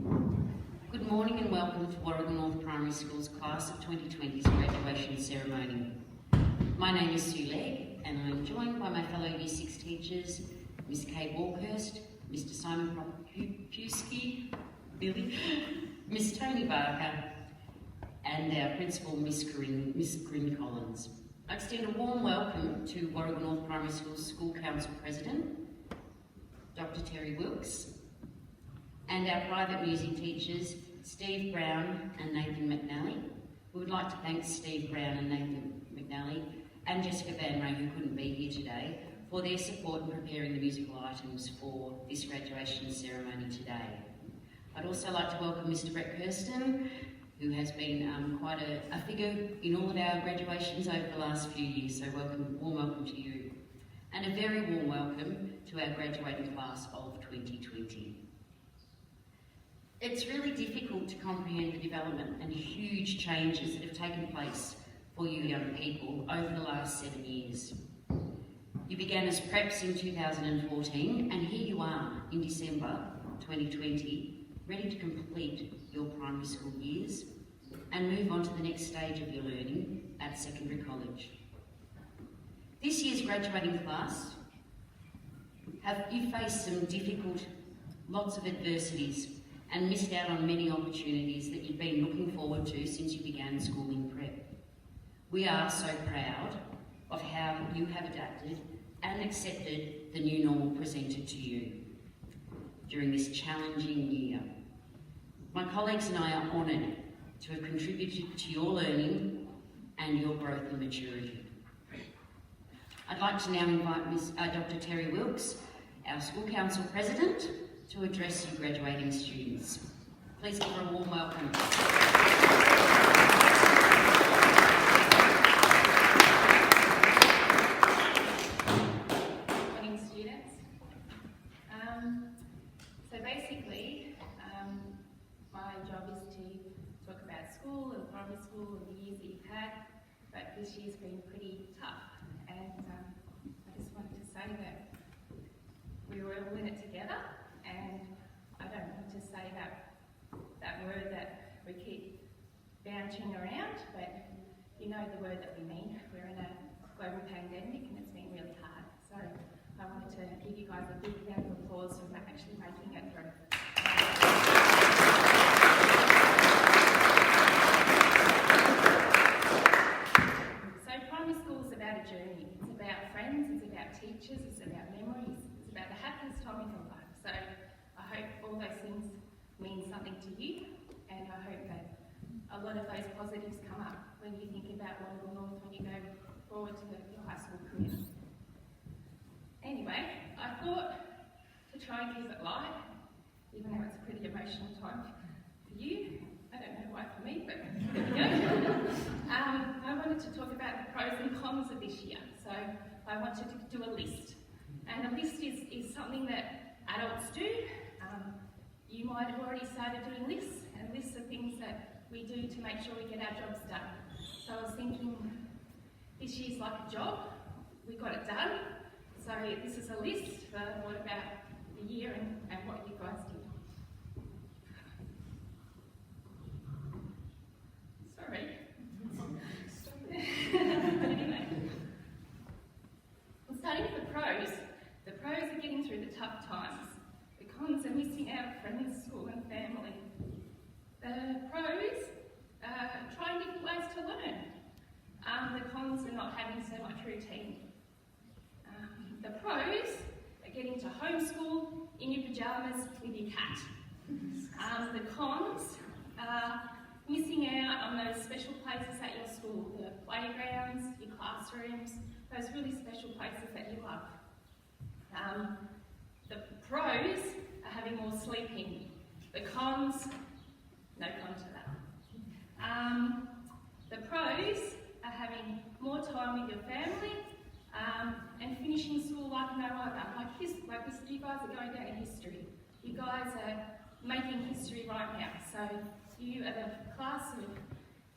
Good morning and welcome to Warrigal North Primary School's Class of 2020's graduation ceremony. My name is Sue Legg and I'm joined by my fellow Year 6 teachers, Miss Kate Walkhurst, Mr Simon Propewski, Billy, Miss Tony Barker and our Principal, Miss Corinne Collins. I extend a warm welcome to Warrigal North Primary School's School Council President, Dr Terry Wilkes, and our private music teachers, Steve Brown and Nathan McNally. We would like to thank Steve Brown and Nathan McNally and Jessica Van Ray, who couldn't be here today, for their support in preparing the musical items for this graduation ceremony today. I'd also like to welcome Mr Brett Kirsten, who has been quite a figure in all of our graduations over the last few years, so warm welcome to you. And a very warm welcome to our graduating class of 2020. It's really difficult to comprehend the development and huge changes that have taken place for you young people over the last 7 years. You began as preps in 2014 and here you are in December 2020, ready to complete your primary school years and move on to the next stage of your learning at secondary college. This year's graduating class, you faced some difficult, lots of adversities and missed out on many opportunities that you've been looking forward to since you began school in prep. We are so proud of how you have adapted and accepted the new normal presented to you during this challenging year. My colleagues and I are honoured to have contributed to your learning and your growth and maturity. I'd like to now invite Dr Terry Wilkes, our School Council President, to address you graduating students. Please give her a warm welcome. Good morning, students. So basically, my job is to talk about school and primary school and the years that you've had, but this year's been pretty tough, and I just wanted to say that we were all in it together. And I don't want to say that word that we keep bouncing around, but you know the word that we mean. We're in a global pandemic and it's been really hard. So I wanted to give you guys a big round of applause for actually making it through. So primary school is about a journey. It's about friends, it's about teachers, it's about memories, it's about the happiest time in your life. So I hope all those things mean something to you, and I hope that a lot of those positives come up when you think about Warrigal North when you go forward to your high school career. Anyway, I thought to try and keep it light, even though it's a pretty emotional time for you. I don't know why for me, but there we go. I wanted to talk about the pros and cons of this year. So I wanted to do a list. And a list is something that adults do. You might have already started doing lists, and lists are things that we do to make sure we get our jobs done. So I was thinking, this year's like a job, we got it done. So this is a list for what about the year and what you guys did. Sorry. Anyway. Well, starting with the pros. The pros are getting through the tough times. The cons are missing out friends, school and family. The pros are trying different ways to learn. The cons are not having so much routine. The pros are getting to homeschool in your pyjamas with your cat. The cons are missing out on those special places at your school, the playgrounds, your classrooms, those really special places that you love. The pros are having more sleeping. The cons, no con to that. The pros are having more time with your family and finishing school like no other. Like you guys are going down in history. You guys are making history right now. So you are the class of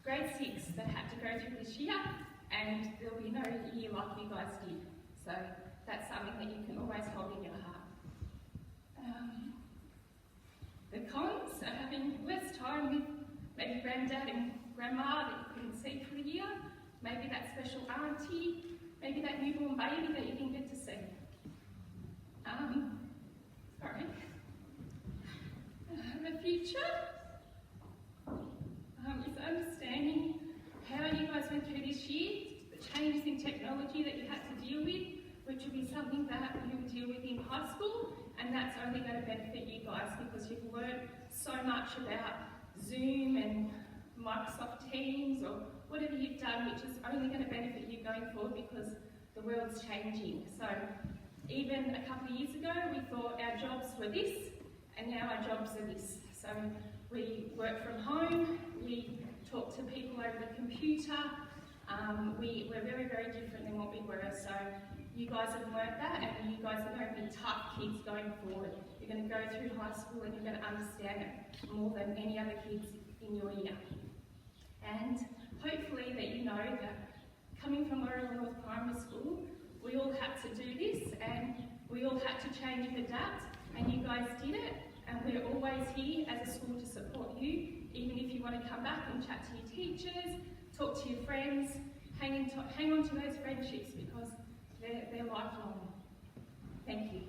grade 6 that had to go through this year, and there'll be no year like you guys did. So that's something that you can always hold in your heart. The cons So having less time with maybe granddad and grandma that you couldn't see for a year, maybe that special auntie, maybe that newborn baby that you didn't get to see. The future is understanding how you guys went through this year, the changes in technology that you had to deal with, which will be something that you will deal with in high school, and that's only going to benefit you guys because you've learned so much about Zoom and Microsoft Teams or whatever you've done, which is only going to benefit you going forward because the world's changing. So even a couple of years ago, we thought our jobs were this, and now our jobs are this. So we work from home, we talk to people over the computer, we're very, very different than what we were. So you guys have learnt that, and you guys are going to be tough kids going forward. You're going to go through high school and you're going to understand it more than any other kids in your year. And hopefully that you know that coming from Warragul North Primary School, we all had to do this and we all had to change and adapt, and you guys did it, and we're always here as a school to support you, even if you want to come back and chat to your teachers, talk to your friends, hang on to those friendships because they're lifelong. Thank you.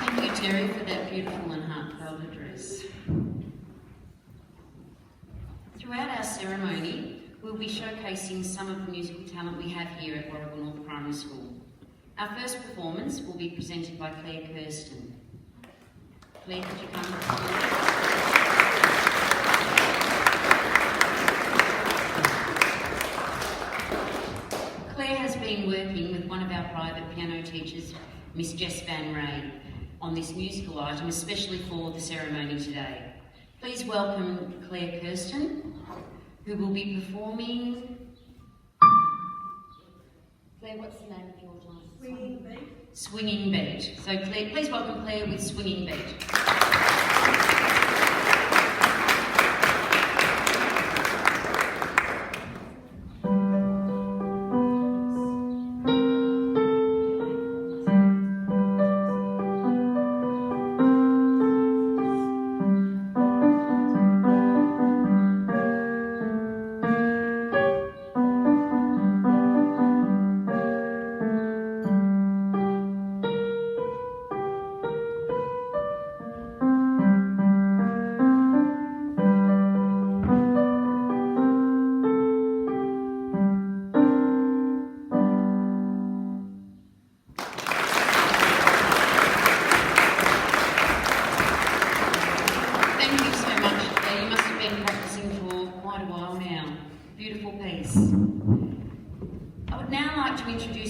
Thank you, Terry, for that beautiful and heartfelt address. Throughout our ceremony, we'll be showcasing some of the musical talent we have here at Warragul North Primary School. Our first performance will be presented by Claire Kirsten. Claire, could you come forward? Claire has been working with one of our private piano teachers, Miss Jess Van Ray, on this musical item, especially for the ceremony today. Please welcome Claire Kirsten, who will be performing... Claire, what's the name of your dance? Swinging Beat. Swinging Beat. So Claire, please welcome Claire with Swinging Beat.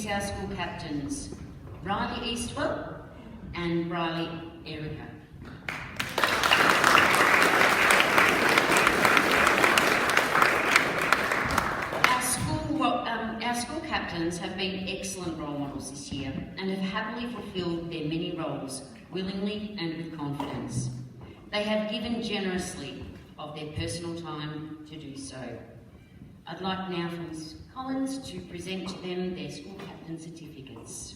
Our school captains, Riley Eastwell and Riley Erica. Our school captains have been excellent role models this year and have happily fulfilled their many roles willingly and with confidence. They have given generously of their personal time to do so. I'd like now for Ms. Collins to present to them their school captain certificates.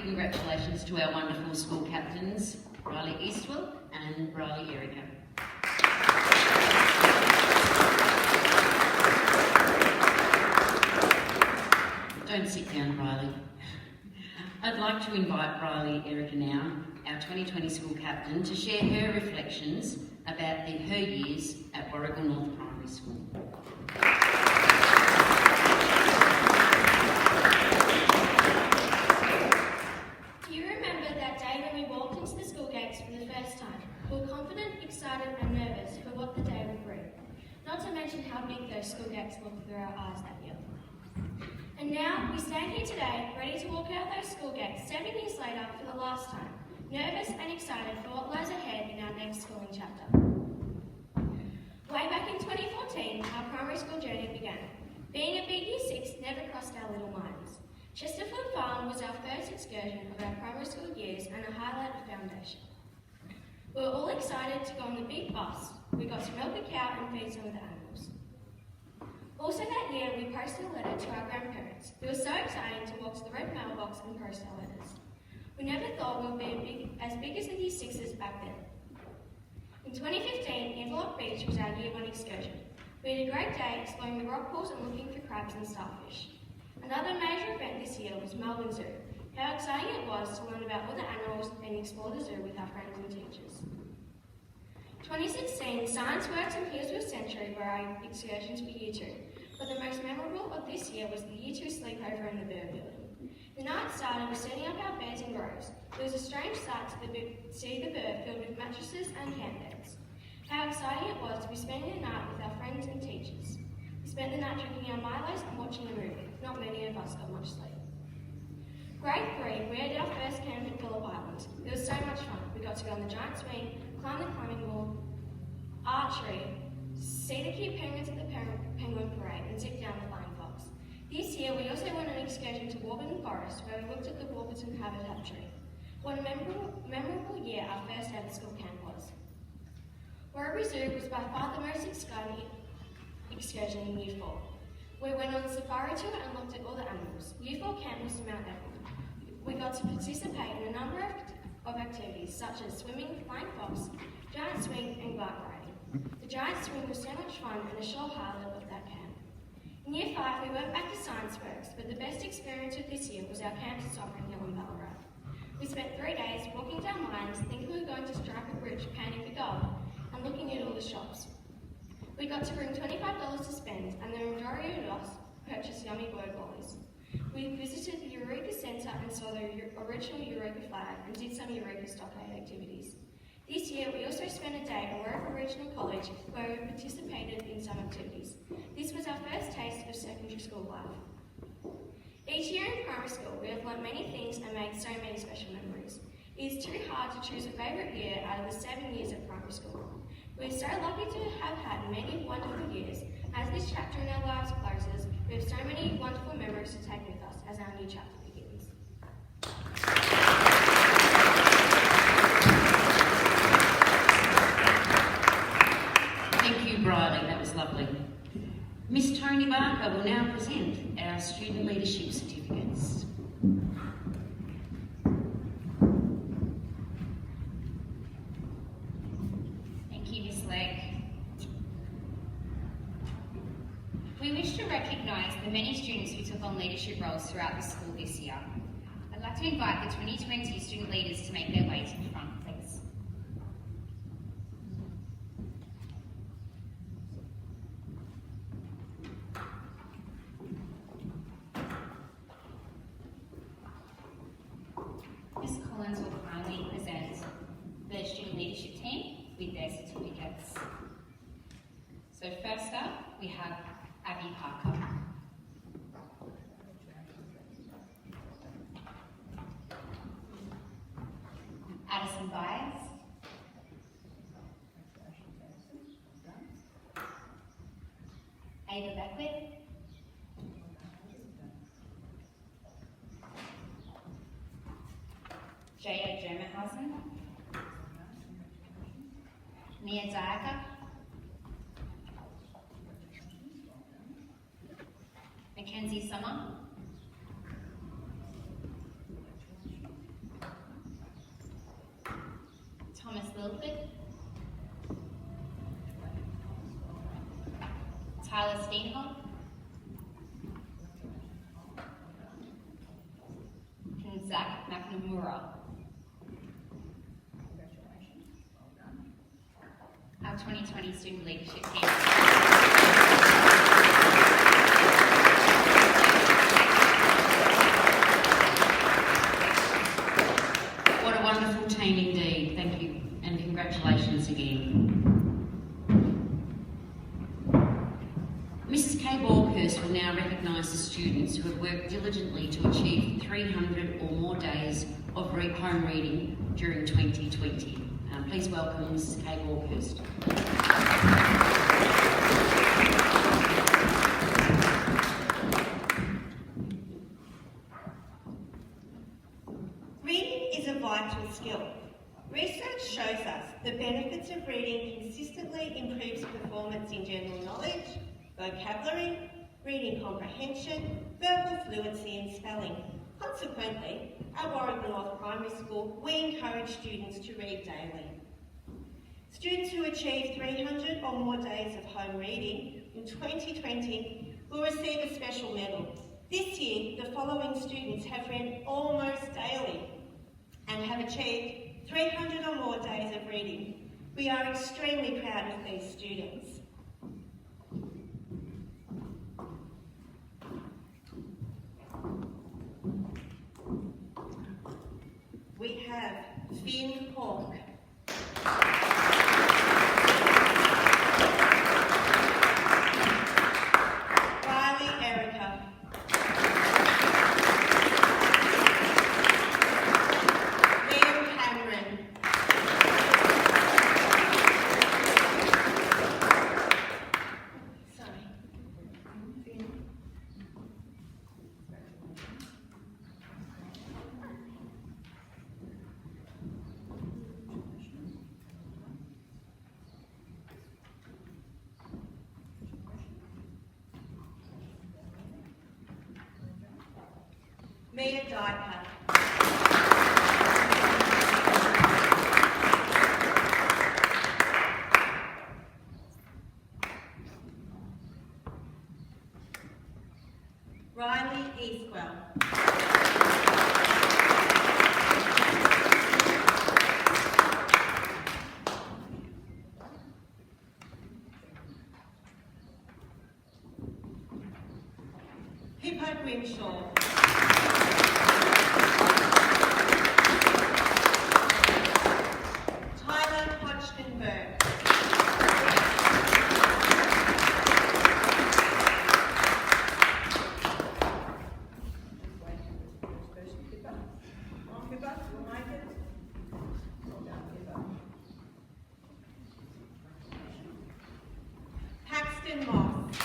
Congratulations to our wonderful school captains, Riley Eastwell and Riley Erica. Don't sit down, Riley. I'd like to invite Riley Erica now, our 2020 school captain, to share her reflections about her years at Warragul North Primary School. Excited and nervous for what the day would bring, not to mention how big those school gates looked through our eyes that year. And now we stand here today, ready to walk out those school gates 7 years later for the last time, nervous and excited for what lies ahead in our next schooling chapter. Way back in 2014, our primary school journey began. Being a big Year 6 never crossed our little minds. Chesterfield Farm was our first excursion of our primary school years and a highlight of foundation. We were all excited to go on the big bus. We got to milk a cow and feed some of the animals. Also that year, we posted a letter to our grandparents. It was so exciting to walk to the red mailbox and post our letters. We never thought we would be as big as the Year 6s back then. In 2015, Inverloch Beach was our Year 1 excursion. We had a great day exploring the rock pools and looking for crabs and starfish. Another major event this year was Melbourne Zoo. How exciting it was to learn about all the animals and explore the zoo with our friends and teachers. 2016, Science Works and Heroes of the Century were our excursions for Year 2, but the most memorable of this year was the Year 2 sleepover in the bird building. The night started with setting up our beds in rows. It was a strange sight to see the bird filled with mattresses and camp beds. How exciting it was to be spending the night with our friends and teachers. We spent the night drinking our Milos and watching a movie. Not many of us got much sleep. Grade 3, we had our first camp at Phillip Island. It was so much fun. We got to go on the giant swing, climb the climbing wall, archery, see the cute penguins at the penguin parade, and zip down the flying fox. This year, we also went on an excursion to Warburton Forest, where we looked at the Warburton habitat tree. What a memorable year our first ever school camp was. Werribee Zoo was by far the most exciting excursion in Year 4. We went on a safari tour and looked at all the animals. Year 4 camp was to Mount Evelyn. We got to participate in a number of activities such as swimming, flying fox, giant swing and bike riding. The giant swing was so much fun and a sure highlight of that camp. In Year 5 we went back to Science Works, but the best experience of this year was our camp to Sovereign Hill in Ballarat. We spent 3 days walking down lines, thinking we were going to strike a bridge, painting for gold, and looking at all the shops. We got to bring $25 to spend, and the majority of us purchased yummy bird lollies. We visited the Eureka Centre and saw the original Eureka flag and did some Eureka Stockade activities. This year we also spent a day at Werribee Regional College where we participated in some activities. This was our first taste of secondary school life. Each year in primary school we have learnt many things and made so many special memories. It is too hard to choose a favourite year out of the 7 years at primary school. We are so lucky to have had many wonderful years. As this chapter in our lives closes, we have so many wonderful memories to take with us as our new chapter begins. Thank you, Briley, that was lovely. Miss Tony Barker will now present our student leadership certificates. We wish to recognise the many students who took on leadership roles throughout the school this year. I'd like to invite the 2020 student leaders to make their way to the front, please. Ms. Collins will kindly present the student leadership team with their certificates. So first up, we have Abby Parker. Addison Byers. Ava Beckwith. Jaya Germerhausen. Nia Diaker. Mackenzie Summer. Thomas Lilford. Tyler Steenholt. And Zach McNamara. Our 2020 student leadership team. What a wonderful team indeed. Thank you and congratulations again. Mrs. Kay Borkhurst will now recognise the students who have worked diligently to achieve 300 or more days of home reading during 2020. Please welcome Mrs. Kay Walkhurst. Reading is a vital skill. Research shows us the benefits of reading consistently improves performance in general knowledge, vocabulary, reading comprehension, verbal fluency and spelling. Consequently, at Warrigal North Primary School, we encourage students to read daily. Students who achieve 300 or more days of home reading in 2020 will receive a special medal. This year, the following students have read almost daily and have achieved 300 or more days of reading. We are extremely proud of these students. We have Finn Hawke. Riley Erica. Liam Cameron. Sorry. Mia Diker. Riley Eastwell. Pippa Grimshaw. Tyler Hodgkinberg. Paxton Moss.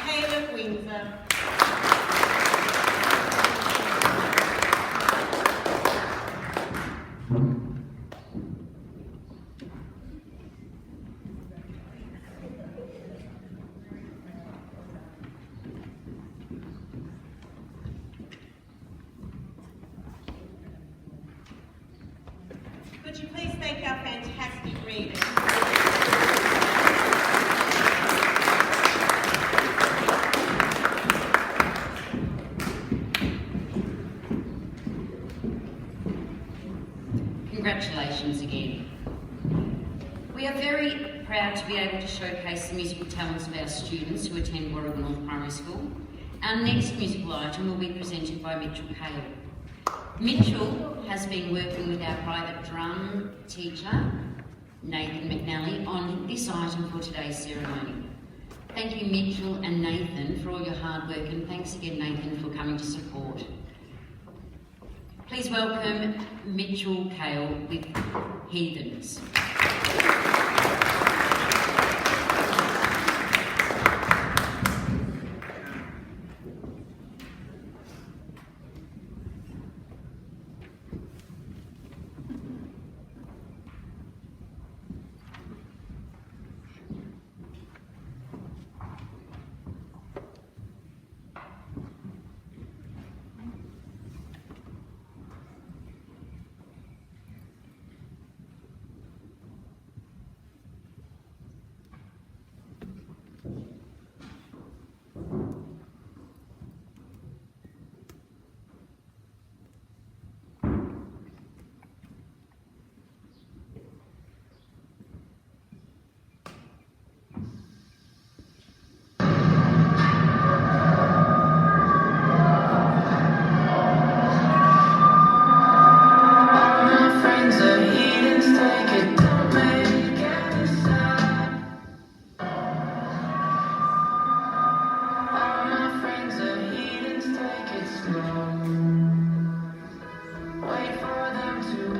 Caleb Windsor. Could you please thank our fantastic readers? Congratulations again. We are very proud to be able to showcase the musical talents of our students who attend Warrigal North Primary School. Our next musical item will be presented by Mitchell Cale. Mitchell has been working with our private drum teacher, Nathan McNally, on this item for today's ceremony. Thank you, Mitchell and Nathan, for all your hard work, and thanks again, Nathan, for coming to support. Please welcome Mitchell Cale with Heathens.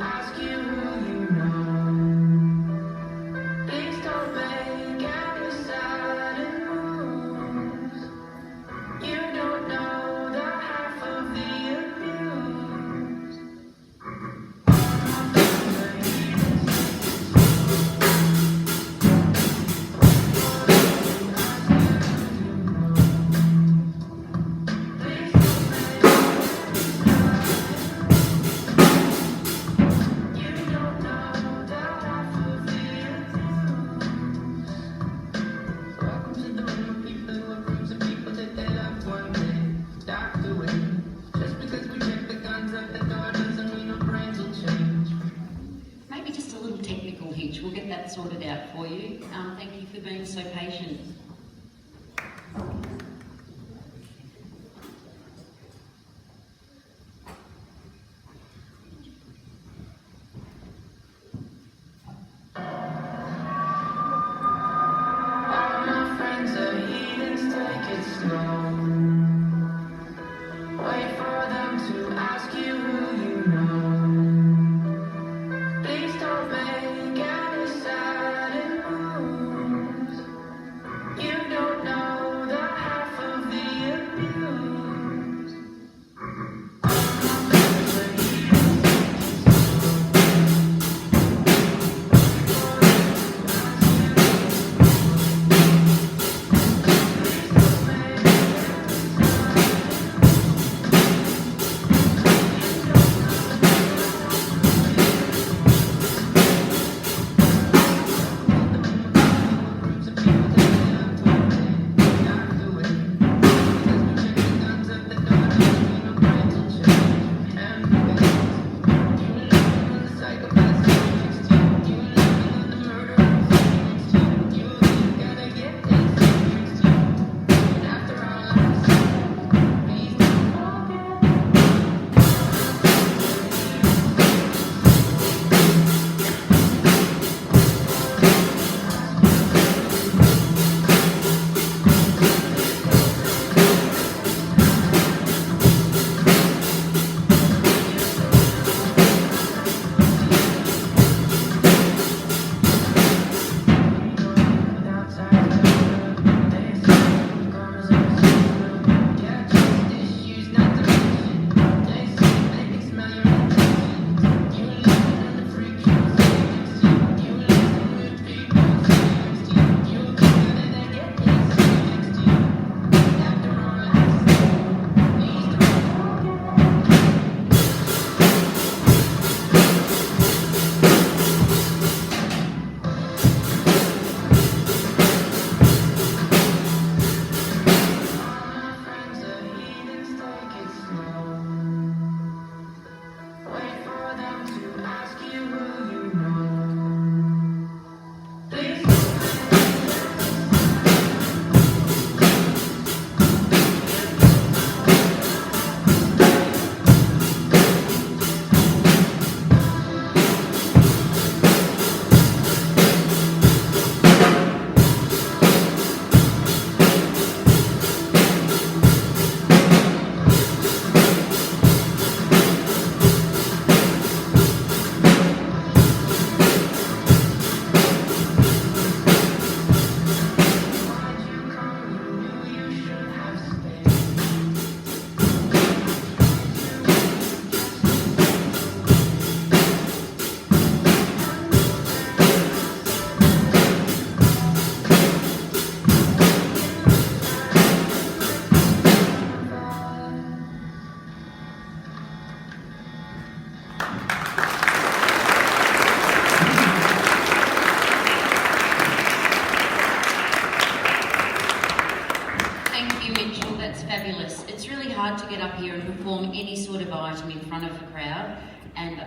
ask you who you know. Please don't make any sudden moves. You don't know the half of the abuse. Welcome to the room of people who have rooms of people that they loved one day docked away. Just because we check the guns at the door doesn't mean our brains will change. Maybe just a little technical hitch. We'll get that sorted out for you. Thank you for being so patient. All my friends are heathens, take it slow. Wait for them to ask you who you know. Please don't make any sudden moves. You don't know the half of the abuse. All my friends are heathens.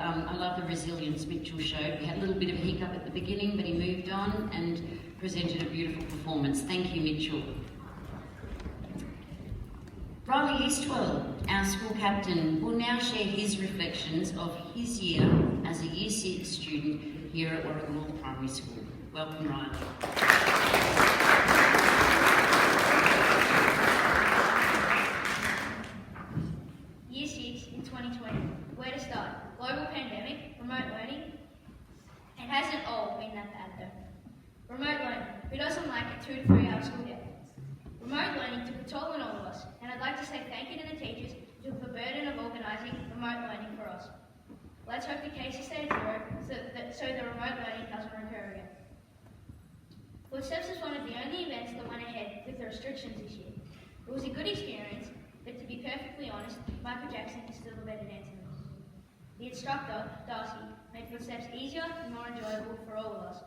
I love the resilience Mitchell showed. We had a little bit of a hiccup at the beginning, but he moved on and presented a beautiful performance. Thank you, Mitchell. Riley Eastwell, our school captain, will now share his reflections of his year as a Year 6 student here at Warrigal Primary School. Welcome, Riley. Year 6 in 2020. Where to start? global pandemic, remote learning, it hasn't all been that bad though. Remote learning, who doesn't like a 2 to 3 hour school day? Remote learning took a toll on all of us, and I'd like to say thank you to the teachers who took the burden of organising remote learning for us. Let's hope the cases stay at zero so the remote learning doesn't recur again. Footsteps was one of the only events that went ahead with the restrictions this year. It was a good experience, but to be perfectly honest, Michael Jackson is still the better dancer. The instructor, Darcy, made Footsteps easier and more enjoyable for all of us.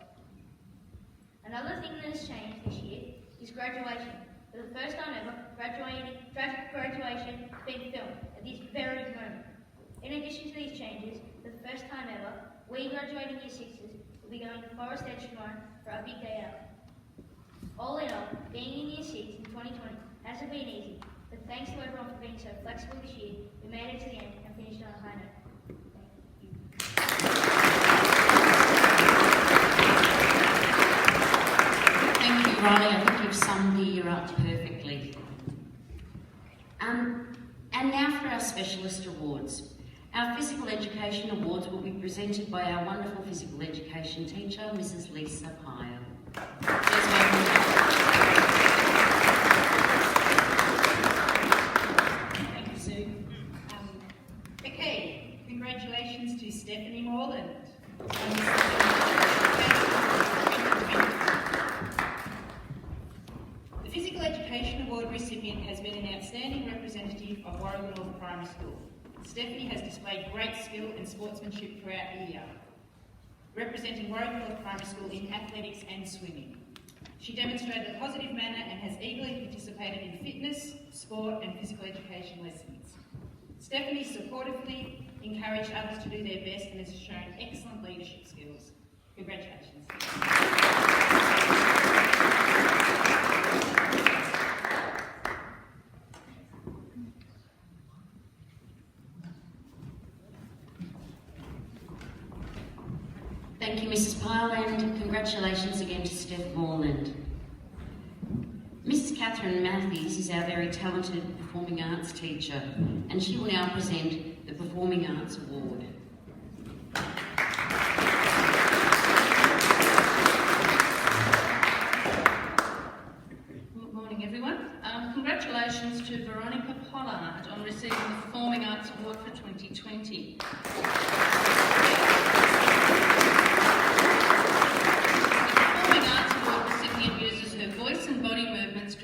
Another thing that has changed this year is graduation. For the first time ever, graduation is being filmed at this very moment. In addition to these changes, for the first time ever, we graduating Year 6s will be going to Forest Edge tomorrow for our big day out. All in all, being in Year 6 in 2020 hasn't been easy, but thanks to everyone for being so flexible this year, we made it to the end and finished on a high note. Thank you, Riley. I think you've summed the year up perfectly. And now for our Specialist Awards. Our Physical Education Awards will be presented by our wonderful physical education teacher, Mrs. Lisa Pyle. Please welcome. Thank you, Sue. Okay, congratulations to Stephanie Morland. The Physical Education Award recipient has been an outstanding representative of Warrigal North Primary School. Stephanie has displayed great skill and sportsmanship throughout the year, representing Warrigal North Primary School in athletics and swimming. She demonstrated a positive manner and has eagerly participated in fitness, sport and physical education lessons. Stephanie supportively encouraged others to do their best and has shown excellent leadership skills. Congratulations. Thank you, Mrs. Pyle, and congratulations again to Steph Morland. Mrs. Catherine Matthews is our very talented performing arts teacher, and she will now present the Performing Arts Award. Good morning, everyone. Congratulations to Veronica Pollard on receiving the Performing Arts Award for 2020.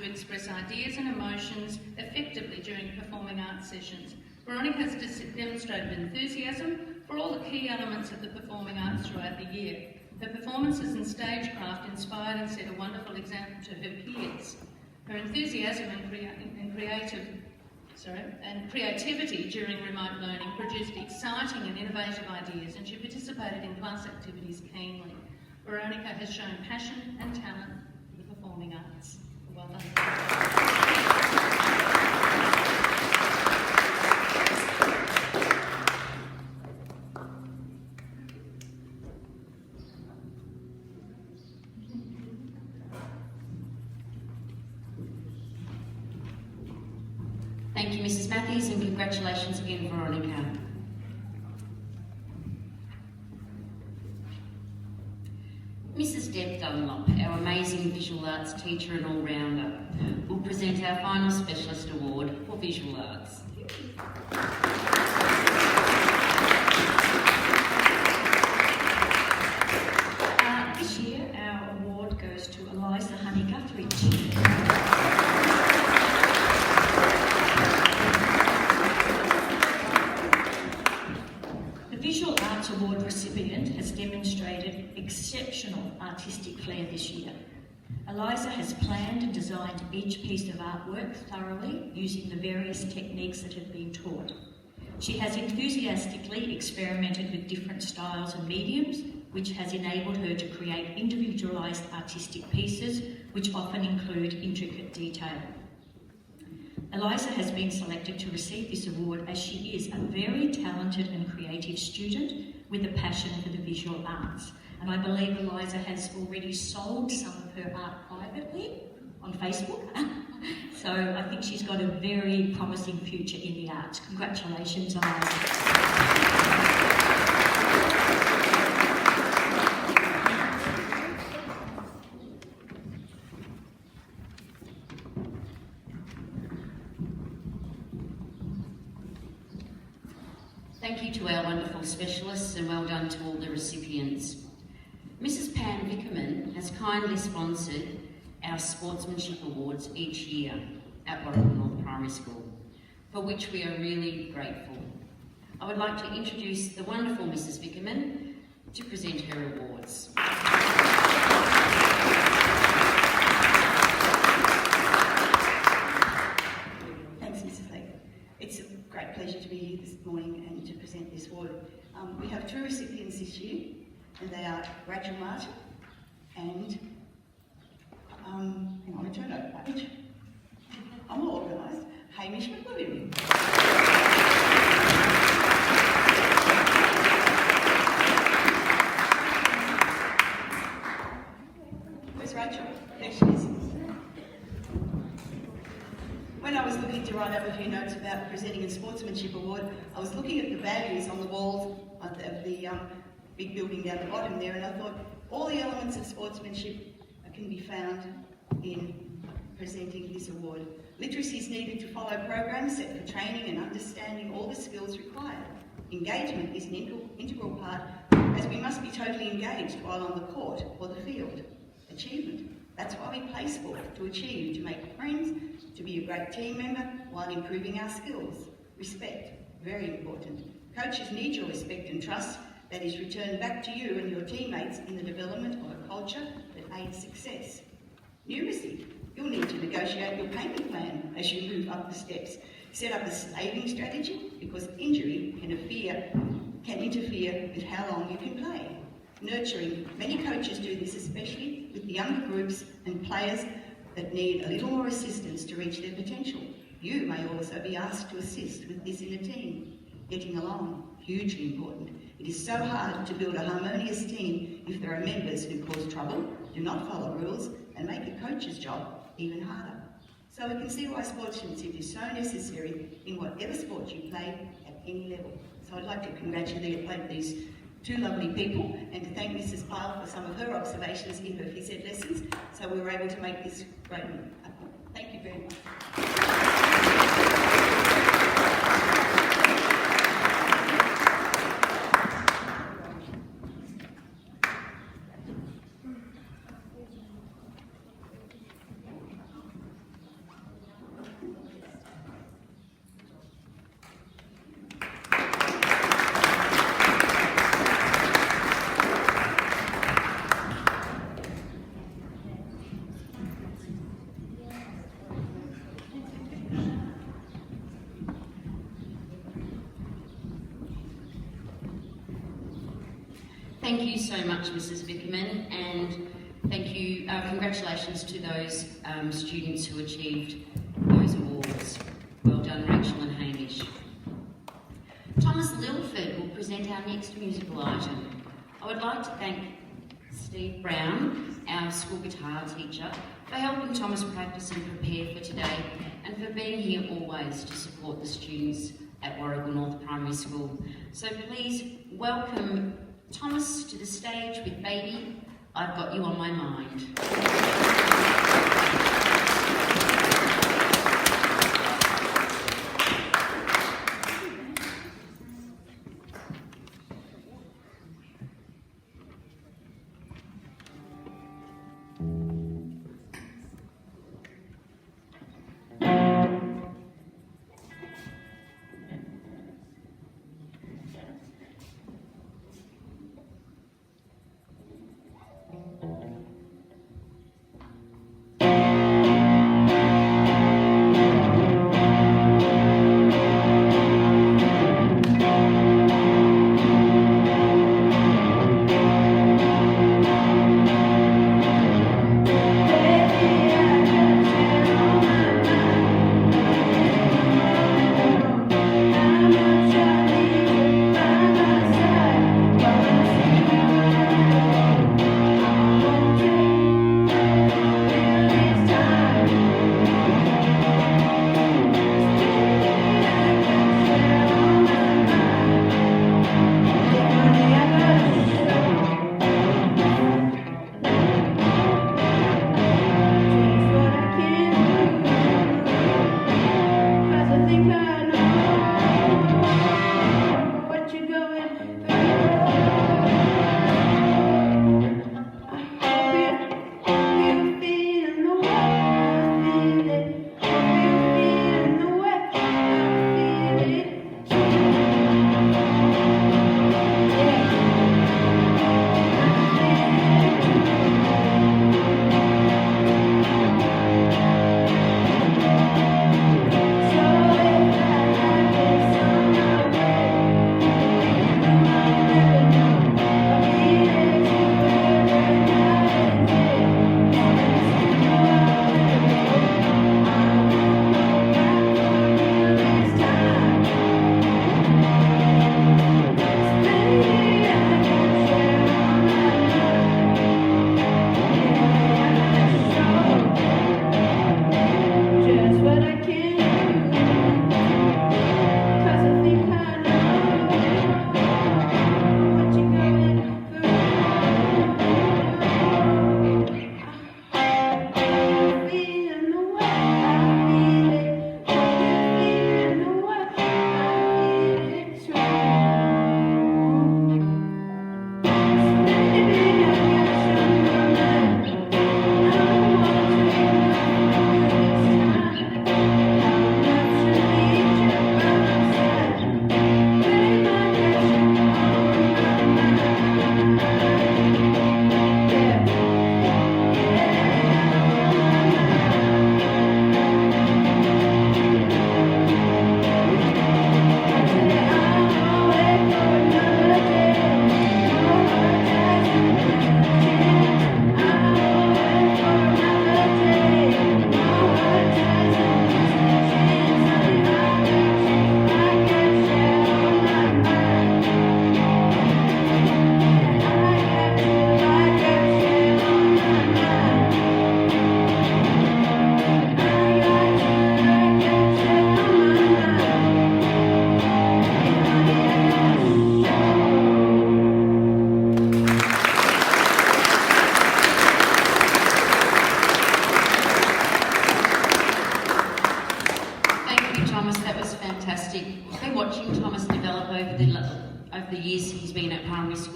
Express ideas and emotions effectively during performing arts sessions. Veronica has demonstrated enthusiasm for all the key elements of the performing arts throughout the year. Her performances and stagecraft inspired and set a wonderful example to her peers. Her enthusiasm and creativity during remote learning produced exciting and innovative ideas, and she participated in class activities keenly. Veronica has shown passion and talent for the performing arts. Well done. Thank you, Mrs. Matthews, and congratulations again, Veronica. Mrs. Deb Dunlop, our amazing visual arts teacher and all-rounder, will present our final Specialist Award for Visual Arts. This year, our award goes to Eliza Honey-Guthridge. Award recipient has demonstrated exceptional artistic flair this year. Eliza has planned and designed each piece of artwork thoroughly using the various techniques that have been taught. She has enthusiastically experimented with different styles and mediums, which has enabled her to create individualised artistic pieces, which often include intricate detail. Eliza has been selected to receive this award as she is a very talented and creative student with a passion for the visual arts. And I believe Eliza has already sold some of her art privately on Facebook. So I think she's got a very promising future in the arts. Congratulations, Eliza. specialists, and well done to all the recipients. Mrs. Pam Vickerman has kindly sponsored our Sportsmanship Awards each year at Warrigal North Primary School, for which we are really grateful. I would like to introduce the wonderful Mrs. Vickerman to present her awards. Thanks, Mrs. Lee. It's a great pleasure to be here this morning and to present this award. We have two recipients this year, and they are Rachel Martin and, hang on, I turned over the page. I'm all organised. Hamish McWilliam. Where's Rachel? There she is. When I was looking to write up a few notes about presenting a Sportsmanship Award, I was looking at the badges on the walls of the big building down the bottom there, and I thought all the elements of sportsmanship can be found in presenting this award. Literacy is needed to follow programs set for training and understanding all the skills required. Engagement is an integral part, as we must be totally engaged while on the court or the field. Achievement. That's why we play sport, to achieve, to make friends, to be a great team member while improving our skills. Respect. Very important. Coaches need your respect and trust that is returned back to you and your teammates in the development of a culture that aids success. Numeracy. You'll need to negotiate your payment plan as you move up the steps. Set up a saving strategy because injury can interfere with how long you can play. Nurturing. Many coaches do this, especially with the younger groups and players that need a little more assistance to reach their potential. You may also be asked to assist with this in a team. Getting along. Hugely important. It is so hard to build a harmonious team if there are members who cause trouble, do not follow rules, and make a coach's job even harder. So we can see why sportsmanship is so necessary in whatever sport you play at any level. So I'd like to congratulate these two lovely people and to thank Mrs. Pyle for some of her observations in her phys ed lessons, so we were able to make this great one. Thank you very much. Thank you so much, Mrs. Vickerman, and thank you, congratulations to those students who achieved those awards. Well done, Rachel and Hamish. Thomas Lilford will present our next musical item. I would like to thank Steve Brown, our school guitar teacher, for helping Thomas practice and prepare for today, and for being here always to support the students at Warrigal North Primary School. So please welcome Thomas to the stage with Baby, I've Got You on My Mind.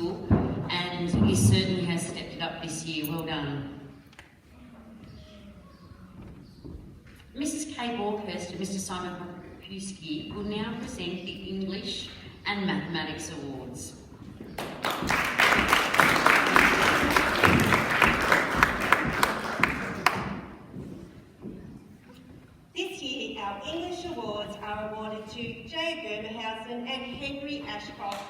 School, and he certainly has stepped it up this year. Well done. Mrs. Kay Borkhurst and Mr. Simon Popewski will now present the English and Mathematics Awards. This year, our English Awards are awarded to Jay Gerberhausen and Henry Ashcroft.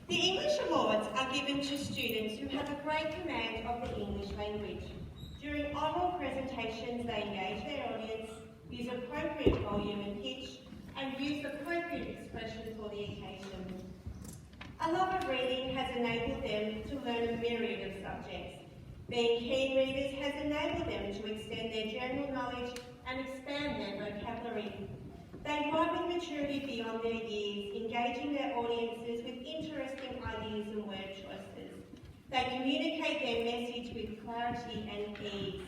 The English Awards are given to students who have a great command of the English language. During oral presentations, they engage their audience, use appropriate volume and pitch, and use appropriate expression for the occasion. A love of reading has enabled them to learn a myriad of subjects. Being keen readers has enabled them to extend their general knowledge and expand their vocabulary. They write with maturity beyond their years, engaging their audiences with interesting ideas and word choices. They communicate their message with clarity and ease.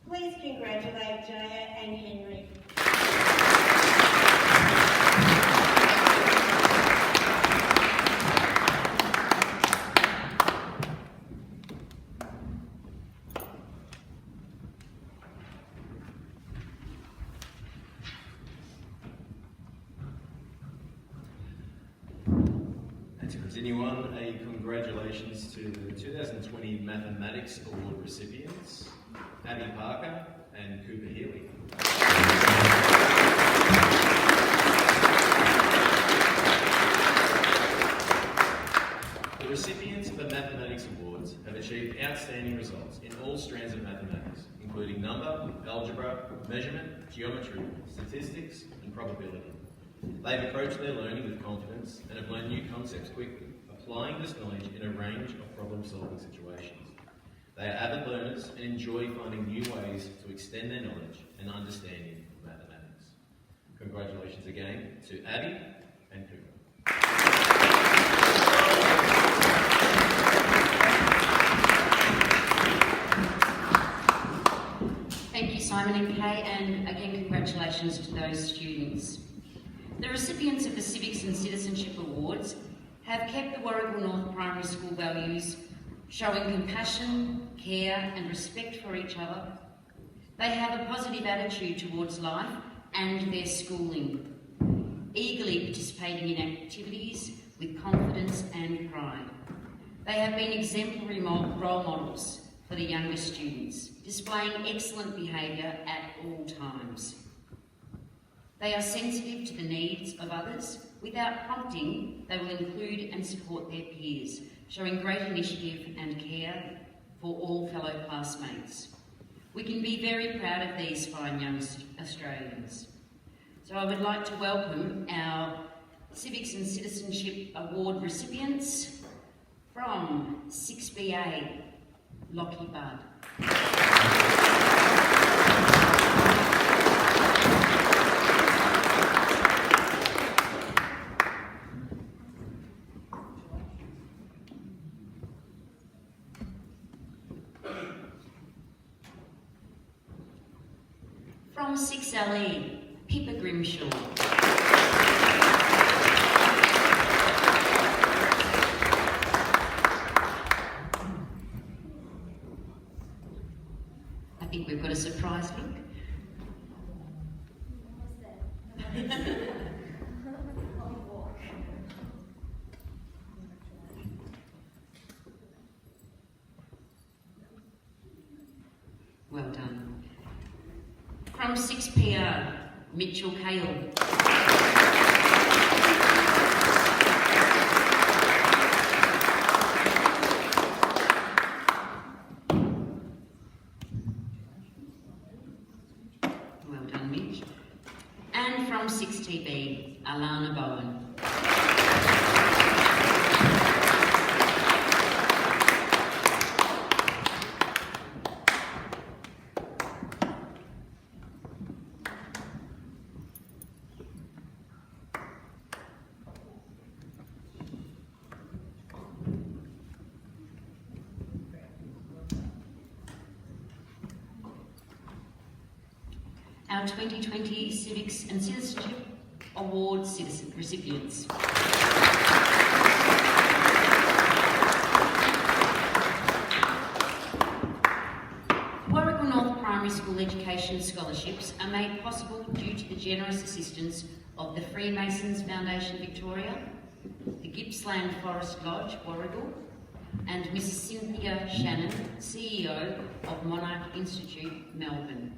Please congratulate Jaya and Henry. And to continue on, a congratulations to the 2020 Mathematics Award recipients, Abby Parker and Cooper Healy. The recipients of the Mathematics Awards have achieved outstanding results in all strands of mathematics, including number, algebra, measurement, geometry, statistics, and probability. They've approached their learning with confidence and have learned new concepts quickly, applying this knowledge in a range of problem-solving situations. They are avid learners and enjoy finding new ways to extend their knowledge and understanding of mathematics. Congratulations again to Abby and Cooper. Thank you, Simon and Kay, and again, congratulations to those students. The recipients of the Civics and Citizenship Awards have kept the Warragul North Primary School values, showing compassion, care and respect for each other. They have a positive attitude towards life and their schooling, eagerly participating in activities with confidence and pride. They have been exemplary role models for the younger students, displaying excellent behaviour at all times. They are sensitive to the needs of others. Without prompting, they will include and support their peers, showing great initiative and care for all fellow classmates. We can be very proud of these fine young Australians. So I would like to welcome our Civics and Citizenship Award recipients from 6BA, Lockie Budd. From 6LE, Pippa Grimshaw. I think we've got a surprise look. Well done. From 6PR, Mitchell Cale. Well done, Mitch. And from 6TB, Alana Bowen. our 2020 Civics and Citizenship Award recipients. Warragul North Primary School Education Scholarships are made possible due to the generous assistance of the Freemasons Foundation Victoria, the Gippsland Forest Lodge, Warragul, and Mrs. Cynthia Shannon, CEO of Monarch Institute, Melbourne.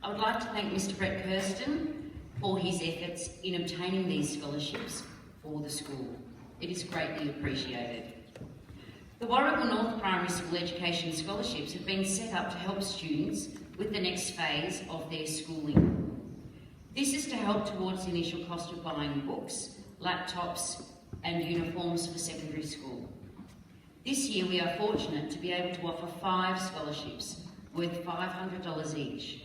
I would like to thank Mr. Brett Kirsten for his efforts in obtaining these scholarships for the school. It is greatly appreciated. The Warragul North Primary School Education Scholarships have been set up to help students with the next phase of their schooling. This is to help towards the initial cost of buying books, laptops and uniforms for secondary school. This year we are fortunate to be able to offer 5 scholarships worth $500 each.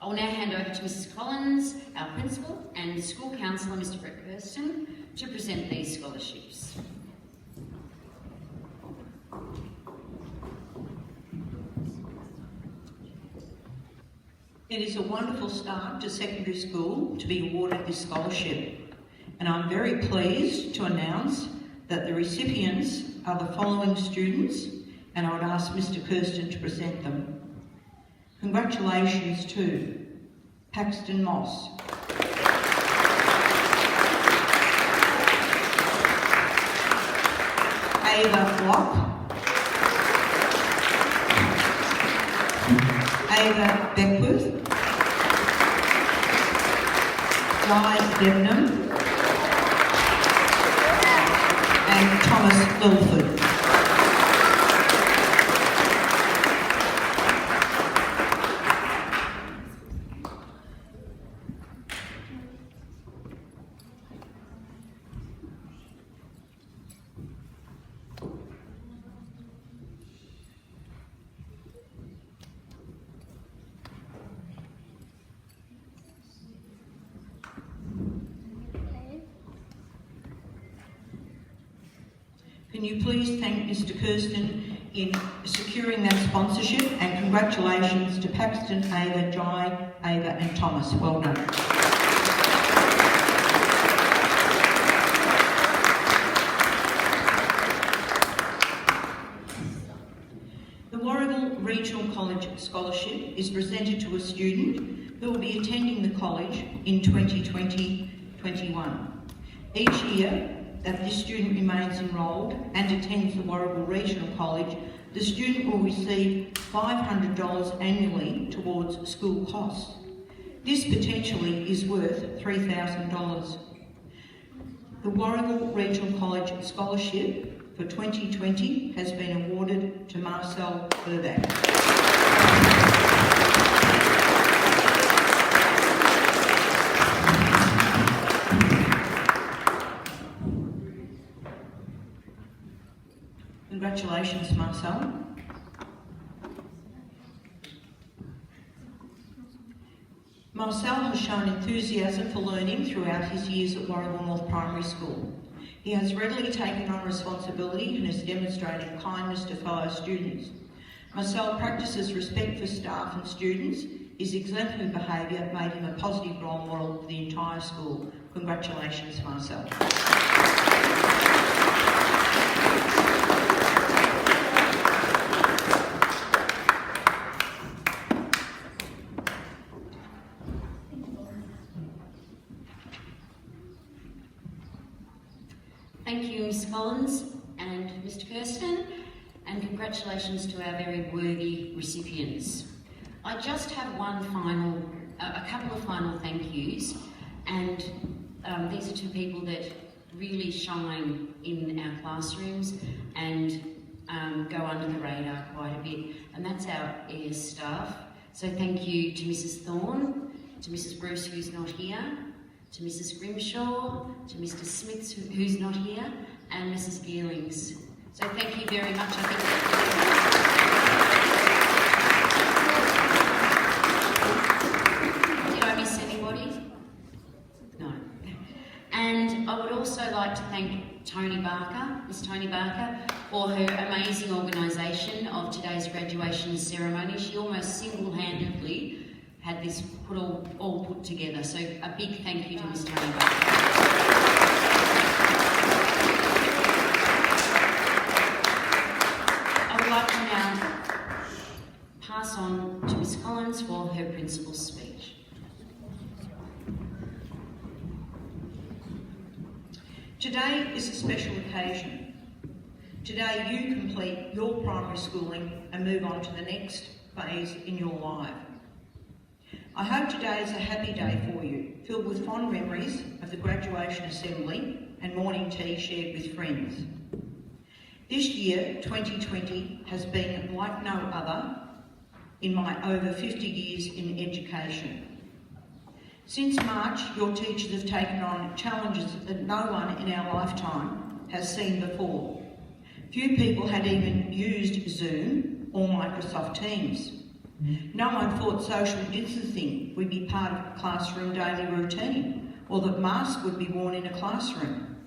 I will now hand over to Mrs. Collins, our principal, and school counsellor, Mr. Brett Kirsten, to present these scholarships. It is a wonderful start to secondary school to be awarded this scholarship, and I'm very pleased to announce that the recipients are the following students, and I would ask Mr. Kirsten to present them. Congratulations to Paxton Moss, Ava Block, Ava Beckworth, Guy Debnam, and Thomas Lilford. Can you please thank Mr. Kirsten in securing that sponsorship, and congratulations to Paxton, Ava, Jai, Ava and Thomas. Well done. The Warragul Regional College Scholarship is presented to a student who will be attending the college in 2020-21. Each year that this student remains enrolled and attends the Warragul Regional College, the student will receive $500 annually towards school costs. This potentially is worth $3,000. The Warragul Regional College Scholarship for 2020 has been awarded to Marcel Burback. Congratulations, Marcel. Marcel has shown enthusiasm for learning throughout his years at Warragul North Primary School. He has readily taken on responsibility and has demonstrated kindness to fellow students. Marcel practices respect for staff and students. His exemplary behaviour made him a positive role model for the entire school. Congratulations, Marcel. Thank you, Ms. Collins and Mr. Kirsten, and congratulations to our very worthy recipients. I just have a couple of final thank yous, and these are two people that really shine in our classrooms and go under the radar quite a bit, and that's our ES staff. So thank you to Mrs. Thorne, to Mrs. Bruce, who's not here, to Mrs. Grimshaw, to Mr. Smith, who's not here, and Mrs. Gearlings. So thank you very much. Did I miss anybody? No. And I would also like to thank Tony Barker, Miss Tony Barker, for her amazing organisation of today's graduation ceremony. She almost single-handedly had this all put together. So a big thank you to Ms. Tony Barker. I would like to now pass on to Ms. Collins for her principal's speech. Today is a special occasion. Today you complete your primary schooling and move on to the next phase in your life. I hope today is a happy day for you, filled with fond memories of the graduation assembly and morning tea shared with friends. This year, 2020, has been like no other in my over 50 years in education. Since March, your teachers have taken on challenges that no one in our lifetime has seen before. Few people had even used Zoom or Microsoft Teams. No one thought social distancing would be part of classroom daily routine, or that masks would be worn in a classroom,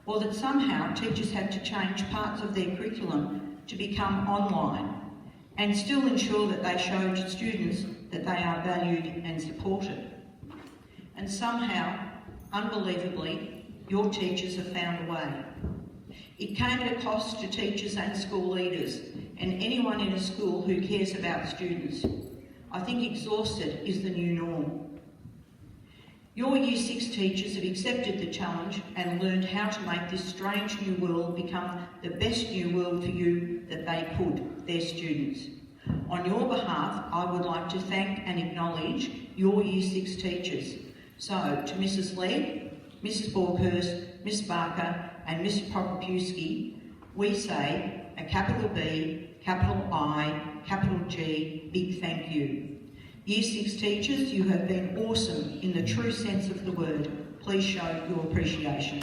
or that somehow teachers had to change parts of their curriculum to become online and still ensure that they showed students that they are valued and supported. And somehow, unbelievably, your teachers have found a way. It came at a cost to teachers and school leaders and anyone in a school who cares about students. I think exhausted is the new norm. Your Year 6 teachers have accepted the challenge and learned how to make this strange new world become the best new world for you that they could, their students. On your behalf, I would like to thank and acknowledge your Year 6 teachers. So, to Mrs. Legg, Mrs. Borghurst, Ms. Barker and Mr. Prokopiewski, we say a capital B, capital I, capital G, big thank you. Year 6 teachers, you have been awesome in the true sense of the word. Please show your appreciation.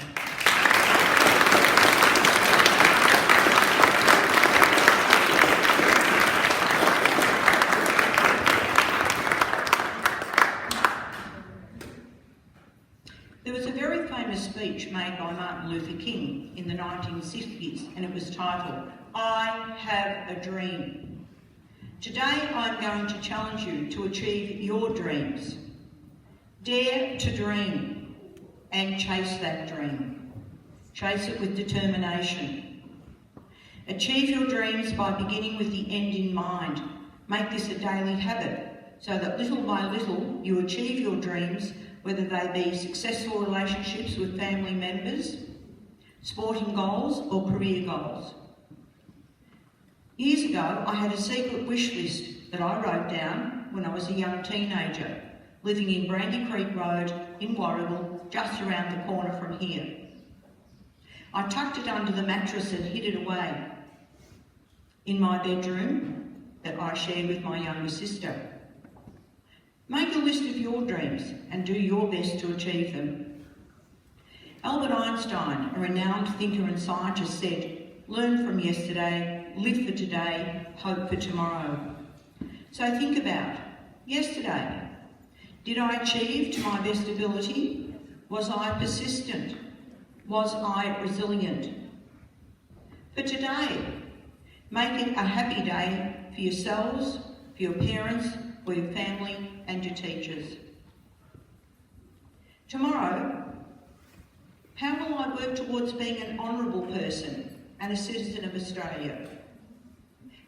There was a very famous speech made by Martin Luther King in the 1960s, and it was titled, "I Have a Dream." Today I'm going to challenge you to achieve your dreams. Dare to dream and chase that dream. Chase it with determination. Achieve your dreams by beginning with the end in mind. Make this a daily habit so that little by little you achieve your dreams, whether they be successful relationships with family members, sporting goals or career goals. Years ago, I had a secret wish list that I wrote down when I was a young teenager, living in Brandy Creek Road in Warragul, just around the corner from here. I tucked it under the mattress and hid it away in my bedroom that I shared with my younger sister. Make a list of your dreams and do your best to achieve them. Albert Einstein, a renowned thinker and scientist, said, "Learn from yesterday, live for today, hope for tomorrow." So think about yesterday. Did I achieve to my best ability? Was I persistent? Was I resilient? For today, make it a happy day for yourselves, for your parents, for your family and your teachers. Tomorrow, how will I work towards being an honourable person and a citizen of Australia?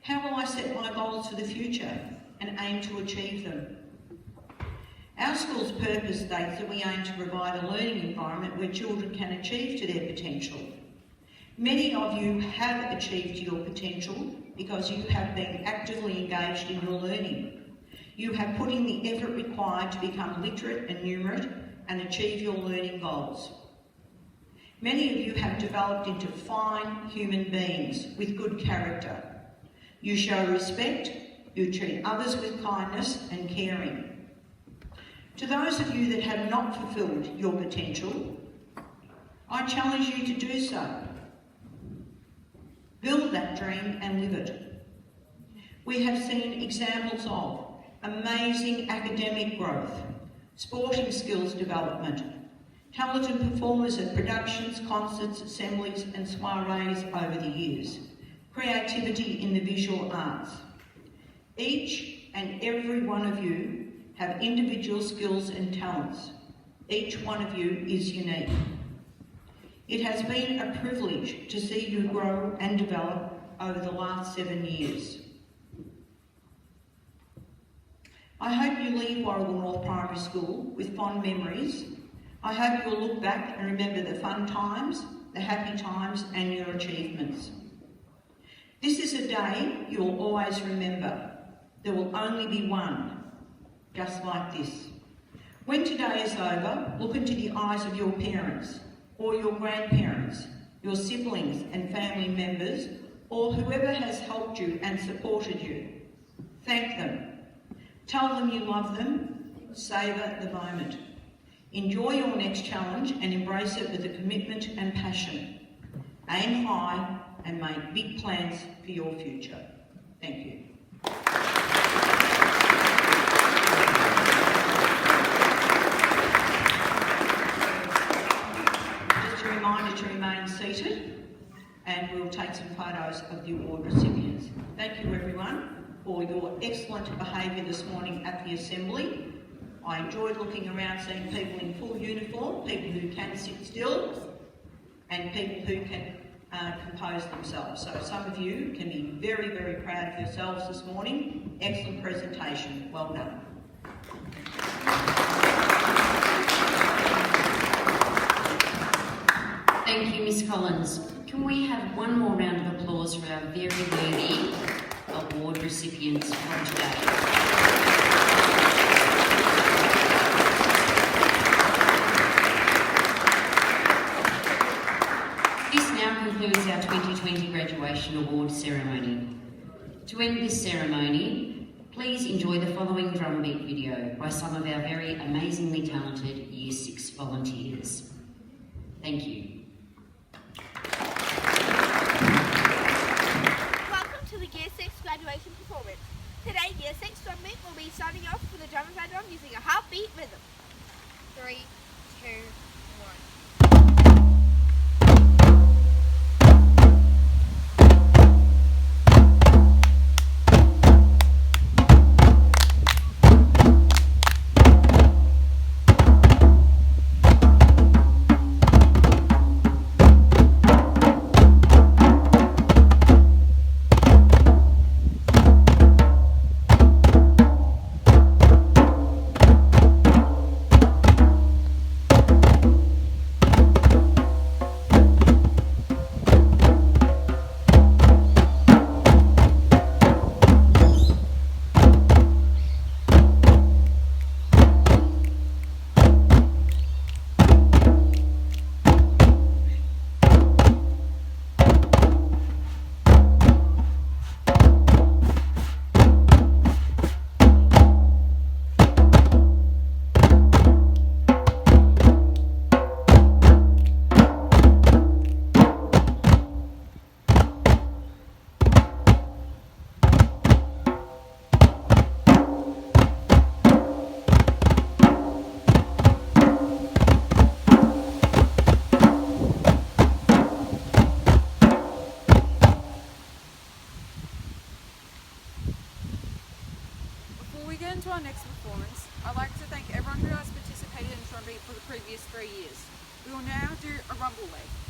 How will I set my goals for the future and aim to achieve them? Our school's purpose states that we aim to provide a learning environment where children can achieve to their potential. Many of you have achieved to your potential because you have been actively engaged in your learning. You have put in the effort required to become literate and numerate and achieve your learning goals. Many of you have developed into fine human beings with good character. You show respect, you treat others with kindness and caring. To those of you that have not fulfilled your potential, I challenge you to do so. Build that dream and live it. We have seen examples of amazing academic growth, sporting skills development, talented performers at productions, concerts, assemblies and soirees over the years, creativity in the visual arts. Each and every one of you have individual skills and talents. Each one of you is unique. It has been a privilege to see you grow and develop over the last 7 years. I hope you leave Warrigal North Primary School with fond memories. I hope you'll look back and remember the fun times, the happy times and your achievements. This is a day you'll always remember. There will only be one, just like this. When today is over, look into the eyes of your parents or your grandparents, your siblings and family members, or whoever has helped you and supported you. Thank them. Tell them you love them. Savour the moment. Enjoy your next challenge and embrace it with a commitment and passion. Aim high and make big plans for your future. Thank you. Just a reminder to remain seated, and we'll take some photos of the award recipients. Thank you everyone for your excellent behaviour this morning at the Assembly. I enjoyed looking around, seeing people in full uniform, people who can sit still, and people who can compose themselves. So some of you can be very, very proud of yourselves this morning. Excellent presentation. Well done. Thank you, Ms Collins. Can we have one more round of applause for our very worthy award recipients from today? Concludes our 2020 graduation award ceremony. To end this ceremony, please enjoy the following drumbeat video by some of our very amazingly talented Year 6 volunteers. Thank you. Welcome to the Year 6 graduation performance. Today, Year 6 drumbeat will be starting off with a drum and fad drum using a heartbeat rhythm. 3, 2, 1. To our next performance, I'd like to thank everyone who has participated in Drumbeat for the previous 3 years. We will now do a rumble leg.